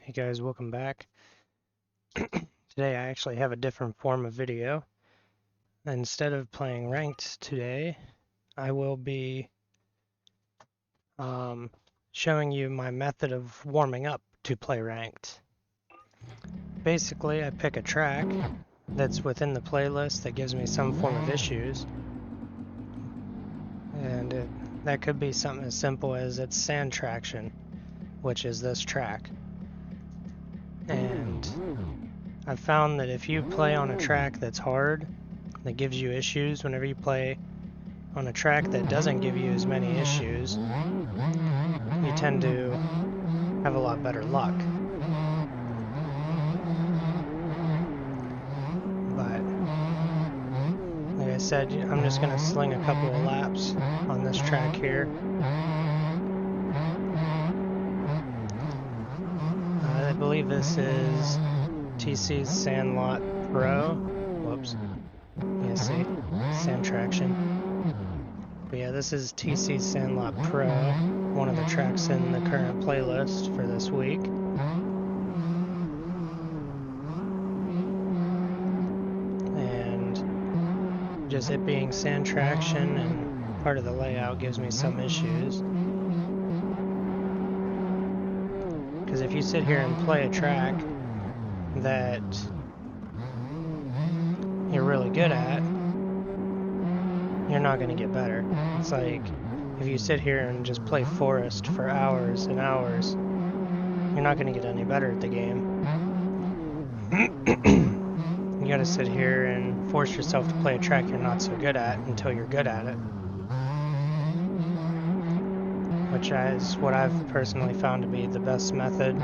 Hey guys, welcome back. Today I actually have a different form of video. Instead of playing ranked today, I will be showing you my method of warming up to play ranked. Basically, I pick a track that's within the playlist that gives me some form of issues. And that could be something as simple as it's sand traction, which is this track. And I've found that if you play on a track that's hard, that gives you issues, whenever you play on a track that doesn't give you as many issues, you tend to have a lot better luck. But like I said, I'm just going to sling a couple of laps on this track here. I believe this is TC's Sandlot Pro. Whoops. Yeah, see? Sand traction. But yeah, this is TC's Sandlot Pro, one of the tracks in the current playlist for this week. And just it being sand traction and part of the layout gives me some issues. Because if you sit here and play a track that you're really good at, you're not going to get better. It's like if you sit here and just play Forest for hours and hours, you're not going to get any better at the game. You got to sit here and force yourself to play a track you're not so good at until you're good at it. Which is what I've personally found to be the best method.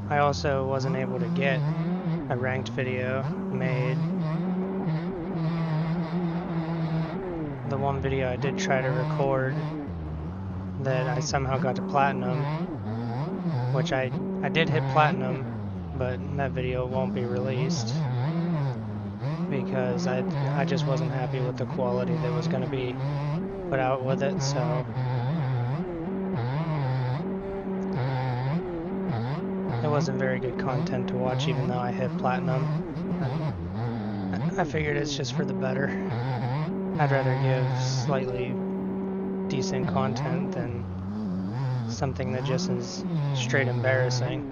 I also wasn't able to get a ranked video made. The one video I did try to record that I somehow got to platinum, which I did hit platinum, but that video won't be released because I just wasn't happy with the quality that was going to be put out with it, so it wasn't very good content to watch even though I hit platinum. I figured it's just for the better. I'd rather give slightly decent content than something that just is straight embarrassing.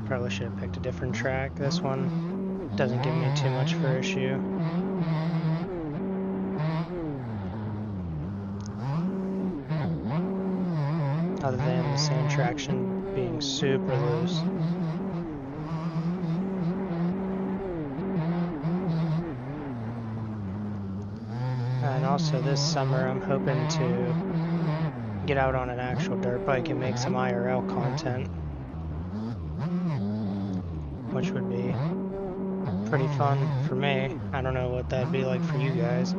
Probably should have picked a different track. This one doesn't give me too much for issue. Other than the sand traction being super loose. And also this summer I'm hoping to get out on an actual dirt bike and make some IRL content, which would be pretty fun for me. I don't know what that'd be like for you guys.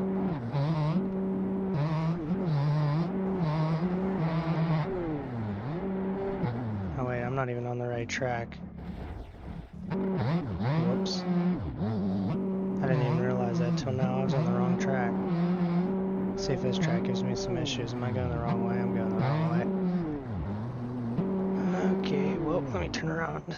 Oh wait, I'm not even on the right track. Whoops. I didn't even realize that till now. I was on the wrong track. Let's see if this track gives me some issues. Am I going the wrong way? I'm going the wrong way. Okay, well, let me turn around.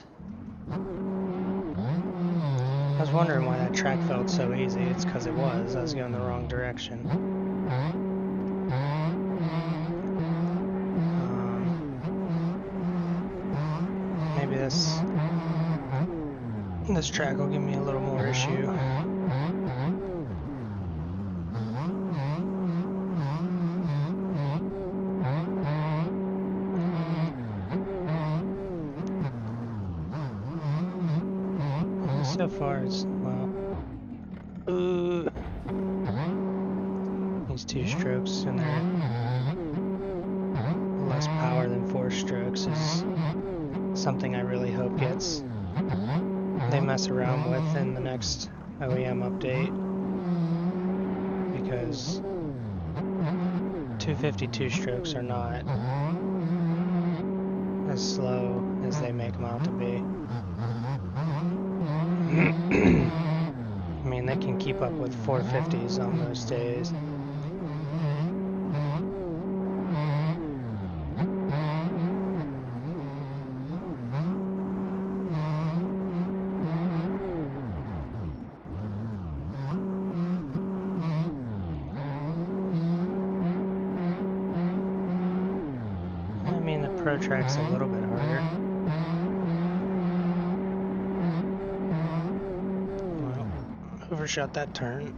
I was wondering why that track felt so easy. It's because it was. I was going the wrong direction. Maybe this track will give me a little more issue. So far, it's, well, these 2 strokes and they're less power than 4 strokes is something I really hope they mess around with in the next OEM update, because 252 strokes are not as slow as they make them out to be. I mean, they can keep up with 450s on most days. I mean, the Pro Track's a little bit harder. Well, overshot that turn.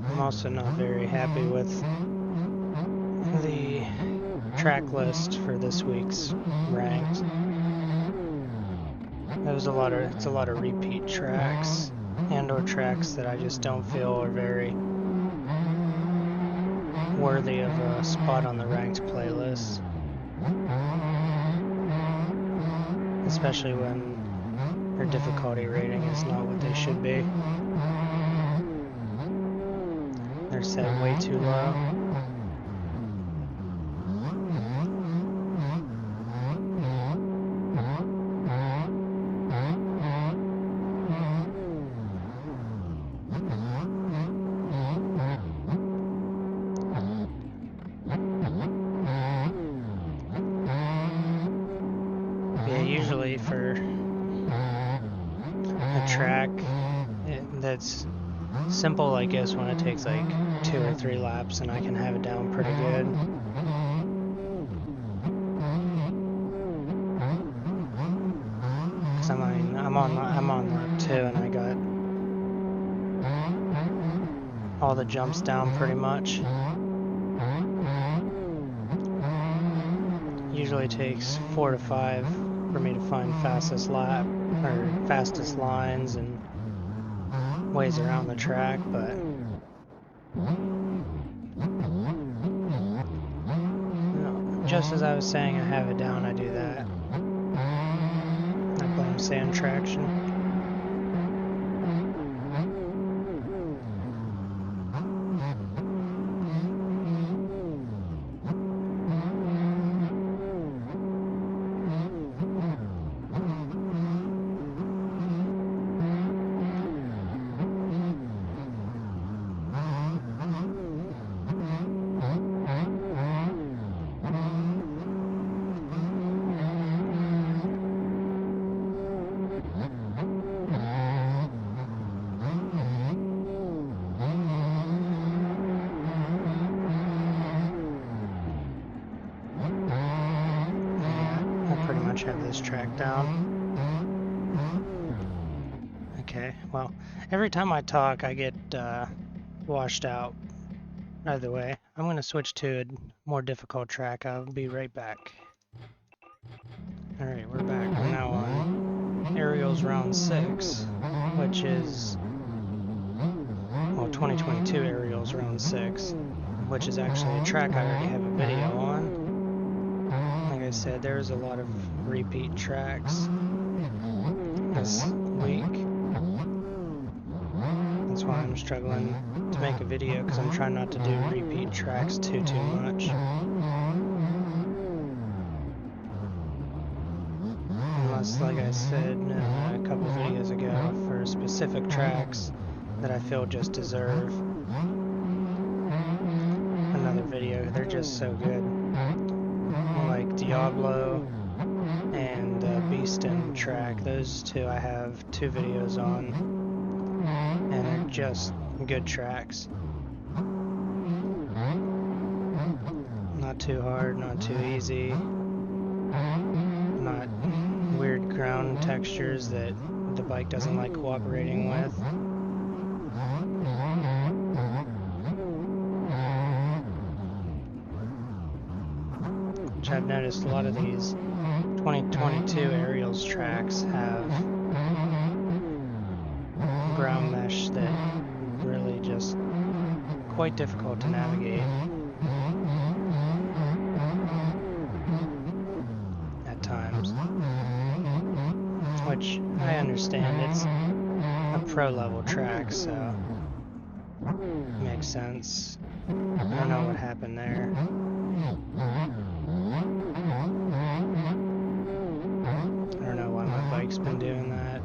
I'm also not very happy with the track list for this week's ranked. It's a lot of repeat tracks and/or tracks that I just don't feel are very worthy of a spot on the ranked playlist. Especially when their difficulty rating is not what they should be. They're set way too low. Usually for a track that's simple like this one, it takes like 2 or 3 laps and I can have it down pretty good. Cause I'm on lap 2 and I got all the jumps down pretty much. Usually takes 4 to 5 for me to find fastest lap or fastest lines and ways around the track, but just as I was saying I have it down, I do that. I blame sand traction. Have this track down. Okay, well, every time I talk I get washed out. Either way, I'm going to switch to a more difficult track. I'll be right back. Alright, we're back. We're now on Aerials Round 6, which is, well, 2022 Aerials Round 6, which is actually a track I already have a video on. Like I said, there's a lot of repeat tracks this week. That's why I'm struggling to make a video, because I'm trying not to do repeat tracks too much. Unless, like I said a couple videos ago, for specific tracks that I feel just deserve another video. They're just so good. Like Diablo and Beastin track, those two I have 2 videos on, and they're just good tracks. Not too hard, not too easy, not weird ground textures that the bike doesn't like cooperating with. Which I've noticed a lot of these 2022 Aerials tracks have ground mesh that really just quite difficult to navigate. which I understand. It's a pro level track, so makes sense. I don't know what happened there. I don't know why my bike's been doing that.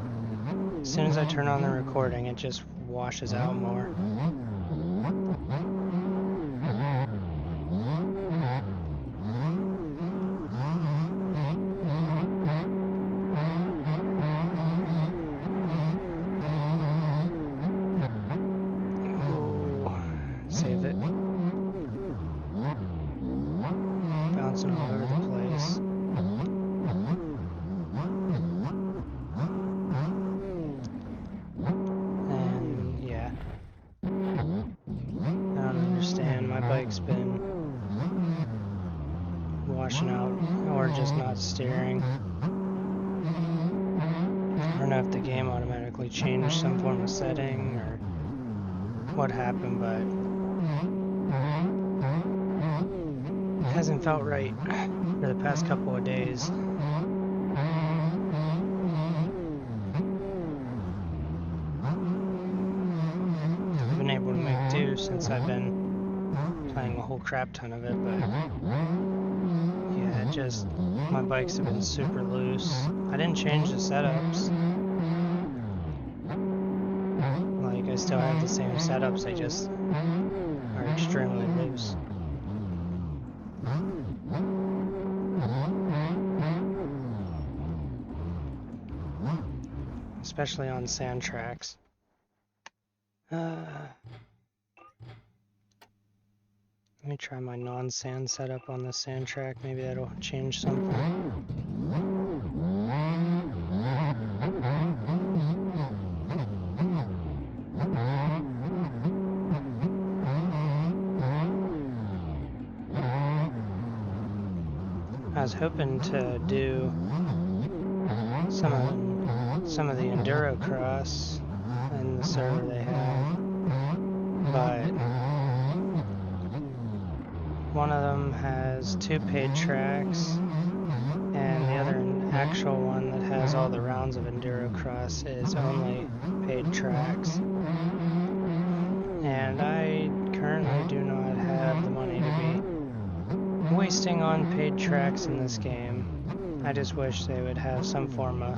As soon as I turn on the recording, it just washes out more. Save it. Bouncing all over the place. And yeah. I don't understand. My bike's been washing out or just not steering. I don't know if the game automatically changed some form of setting or what happened, but it hasn't felt right for the past couple of days. I've been able to make do since I've been playing a whole crap ton of it, but yeah, just my bikes have been super loose. I didn't change the setups. Like, I still have the same setups, they just are extremely loose. Especially on sand tracks. Let me try my non-sand setup on the sand track. Maybe that'll change something. I was hoping to do some of the enduro cross in the server they have, but one of them has 2 paid tracks, and the other actual one that has all the rounds of enduro cross is only paid tracks. And I currently do not have the money to be wasting on paid tracks in this game. I just wish they would have some form of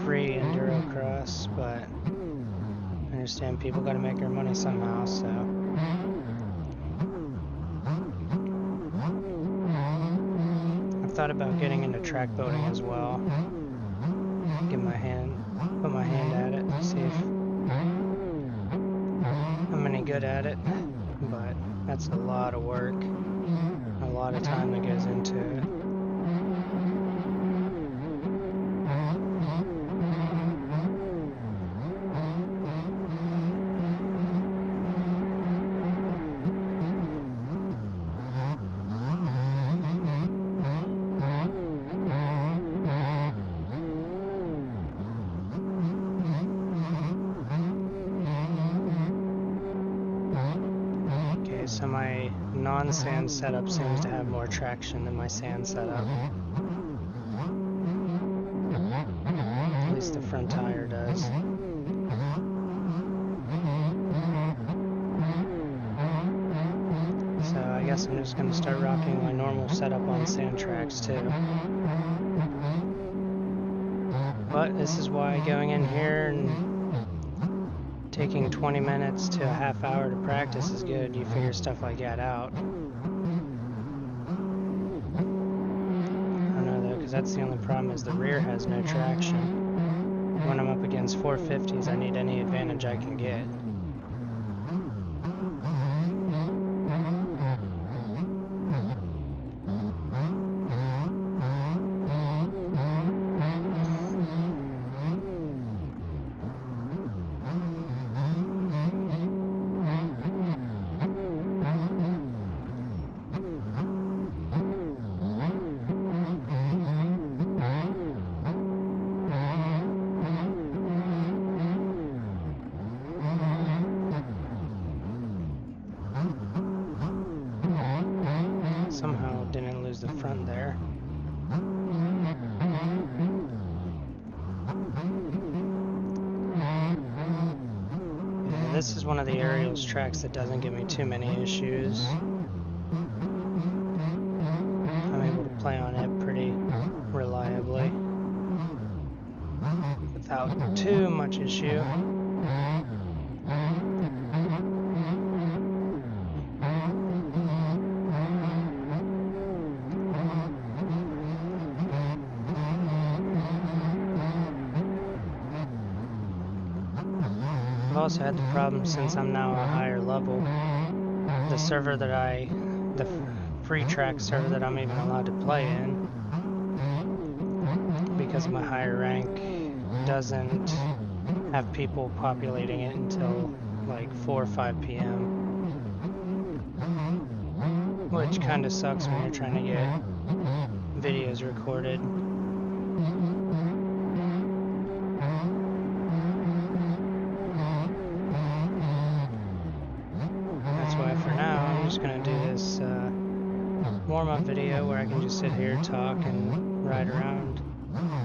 free enduro cross, but I understand people gotta make their money somehow, so. I've thought about getting into track boating as well. Put my hand at it, see if I'm any good at it, but that's a lot of work, a lot of time that goes into it. So my non-sand setup seems to have more traction than my sand setup. At least the front tire does. So I guess I'm just going to start rocking my normal setup on sand tracks too. But this is why going in here and taking 20 minutes to a half hour to practice is good. You figure stuff like that out. I don't know though, because that's the only problem is the rear has no traction. When I'm up against 450s, I need any advantage I can get. Somehow didn't lose the front there. of the aerials tracks that doesn't give me too many issues. I'm able to play on it pretty reliably without too much issue. I've also had the problem since I'm now a higher level. The server that the free track server that I'm even allowed to play in, because of my higher rank, doesn't have people populating it until like 4 or 5 p.m. Which kind of sucks when you're trying to get videos recorded. That's why for now I'm just gonna do this warm-up video where I can just sit here, talk, and ride around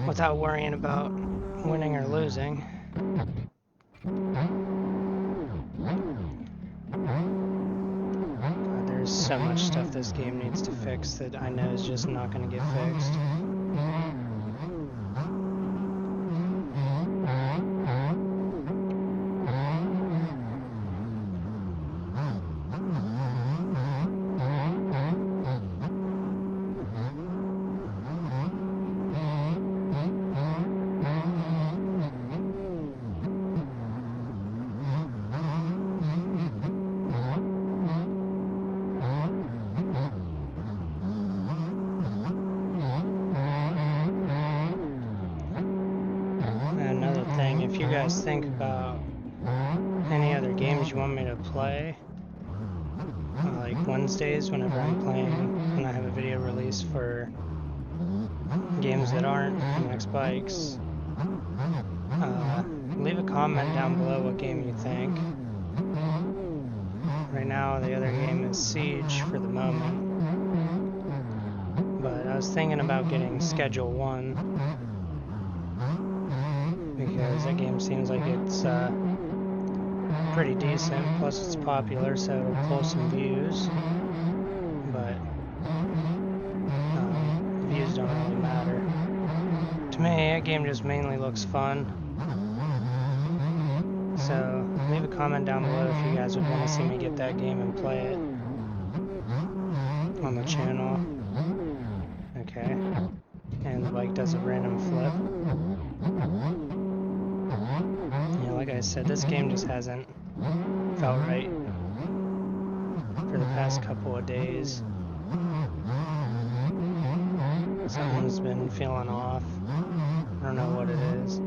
without worrying about winning or losing. There's so much stuff this game needs to fix that I know is just not going to get fixed. If you guys think about any other games you want me to play, like Wednesdays whenever I'm playing, when I have a video release for games that aren't MX Bikes, leave a comment down below what game you think. Right now the other game is Siege for the moment, but I was thinking about getting Schedule 1, because that game seems like it's pretty decent, plus it's popular, so it'll pull some views, but views don't really matter. To me, that game just mainly looks fun, so leave a comment down below if you guys would want to see me get that game and play it on the channel. Okay, and the bike does a random flip. Yeah, like I said, this game just hasn't felt right for the past couple of days. Something's been feeling off. I don't know what it is.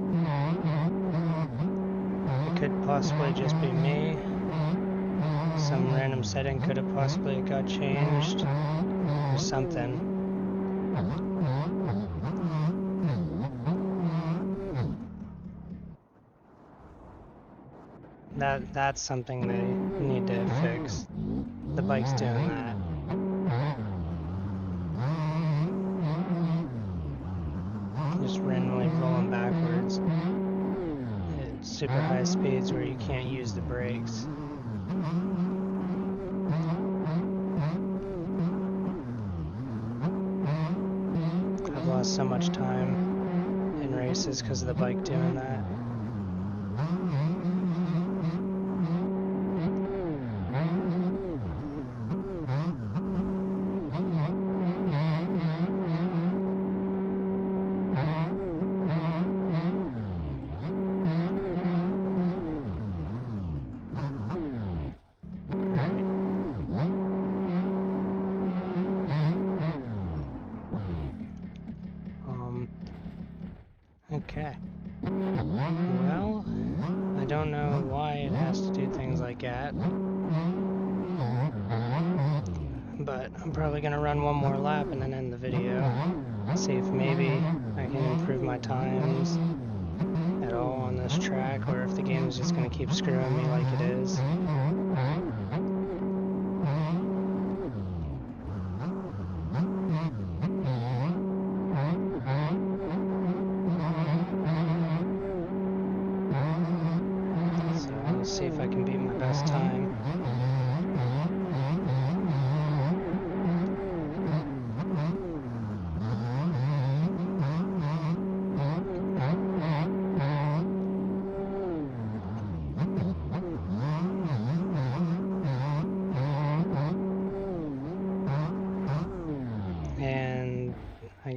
It could possibly just be me. Some random setting could have possibly got changed or something. That's something they need to fix. The bike's doing that. Just randomly rolling backwards at super high speeds where you can't use the brakes. I've lost so much time in races because of the bike doing that. Okay. Well, I don't know why it has to do things like that, but I'm probably going to run one more lap and then end the video. See if maybe I can improve my times at all on this track, or if the game is just going to keep screwing me like it is. See if I can beat my best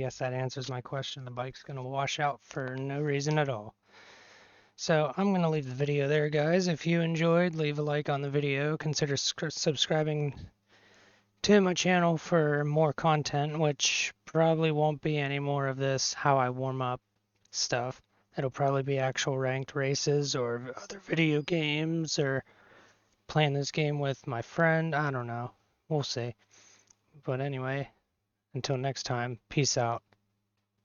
guess that answers my question. The bike's going to wash out for no reason at all. So I'm going to leave the video there, guys. If you enjoyed, leave a like on the video. Consider subscribing to my channel for more content, which probably won't be any more of this how I warm up stuff. It'll probably be actual ranked races or other video games or playing this game with my friend. I don't know. We'll see. But anyway, until next time, peace out.